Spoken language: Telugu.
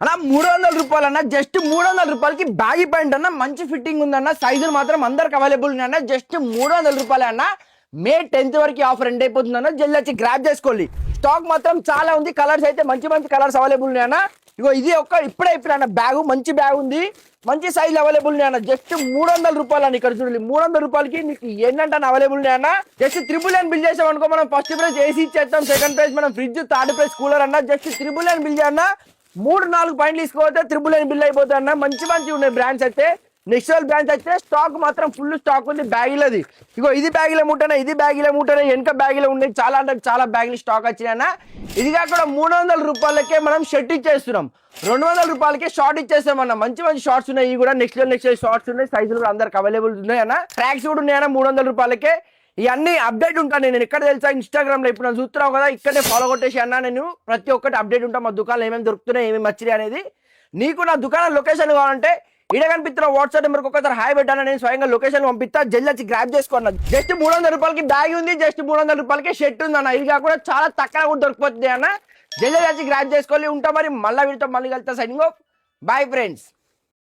అలా 300 అన్న, జస్ట్ 300 బ్యాగీ ప్యాంట్ అన్న, మంచి ఫిట్టింగ్ ఉందన్న, సైజులు మాత్రం అందరికి అవైలబుల్ ఉన్నాయన్న. జస్ట్ 300 అన్న. మే 10th వరకు ఆఫర్ ఎండ్ అయిపోతుందన్న, జల్ది వచ్చి గ్రాప్ చేసుకోండి. స్టాక్ మాత్రం చాలా ఉంది, కలర్స్ అయితే మంచి మంచి కలర్స్ అవైలబుల్ ఉన్నాయన్న. ఇగో ఇది ఇప్పుడే అయిపోయిన బ్యాగ్, మంచి బ్యాగ్ ఉంది, మంచి సైజ్ అవైలబుల్ ఉన్నాయన్న. జస్ట్ 300 అని ఇక్కడ చూడండి. 300 నీకు ఏంటంటే అవైలబుల్ ఉన్నాయన్న. జస్ట్ 999 బిల్ చేసాం అనుకో, మనం ఫస్ట్ ప్రైస్ ఏసీ ఇచ్చేస్తాం, సెకండ్ ప్రైస్ మనం ఫ్రిడ్జ్, థర్డ్ ప్రైస్ కూలర్ అన్న. జస్ట్ 999 బిల్ చేయన్న, 3-4 పాయింట్లు తీసుకోతే 999 బిల్ అయిపోతుంది అన్న. మంచి మంచి ఉన్నాయి బ్రాండ్స్ అయితే. నెక్స్ట్ బ్రాండ్స్ అయితే స్టాక్ మాత్రం ఫుల్ స్టాక్ ఉంది బ్యాగులది. ఇగో ఇది బ్యాగుల మూటనే, ఇది బ్యాగుల మూటనే, వెనక బ్యాగులు ఉన్నాయి, చాలా అంటే చాలా బ్యాగులు స్టాక్ వచ్చినాయన్న. ఇది కాకుండా 300 మనం షర్ట్ ఇచ్చేస్తున్నాం, 200 షార్ట్ ఇచ్చేస్తామన్న. మంచి మంచి షార్ట్స్ ఉన్నాయి, ఇవి కూడా నెక్స్ట్ షార్ట్స్ ఉన్నాయి, సైజులు కూడా అందరికి అవైలబుల్ ఉన్నాయి అన్న. ట్రాక్స్ కూడా ఉన్నాయన్న 300 ఇవన్నీ అప్డేట్ ఉంటాను నేను ఎక్కడ తెలుసా, ఇన్స్టాగ్రామ్ లో ఇప్పుడు నేను చూస్తున్నావు కదా, ఇక్కడే ఫాలో కొట్టేసి అన్న. నేను ప్రతి ఒక్కటి అప్డేట్ ఉంటాను, మా దుకాణంలో ఏమేమి దొరుకుతున్నాయి, ఏమేమి వచ్చినాయి అనేది. నీకు నా దుకాణం లొకేషన్ కావాలంటే ఈడ కనిపిస్తున్న వాట్సాప్ నెంబర్కి ఒకసారి హాయ్ పెట్టాను, నేను స్వయంగా లొకేషన్ పంపిస్తా, జల్ది వచ్చి గ్రాప్ చేసుకోండి. జస్ట్ 300 బ్యాగ్ ఉంది, జస్ట్ 300 షర్ట్ ఉంది అన్న. ఇది కాకుండా చాలా తక్కువ కూడా దొరికిపోతుంది అన్న, జల్ది వచ్చి గ్రాప్ చేసుకోవాలి. ఉంటా మరి, మళ్ళీ వీడితో మళ్ళీ కలుస్తా. Signing off, bye friends.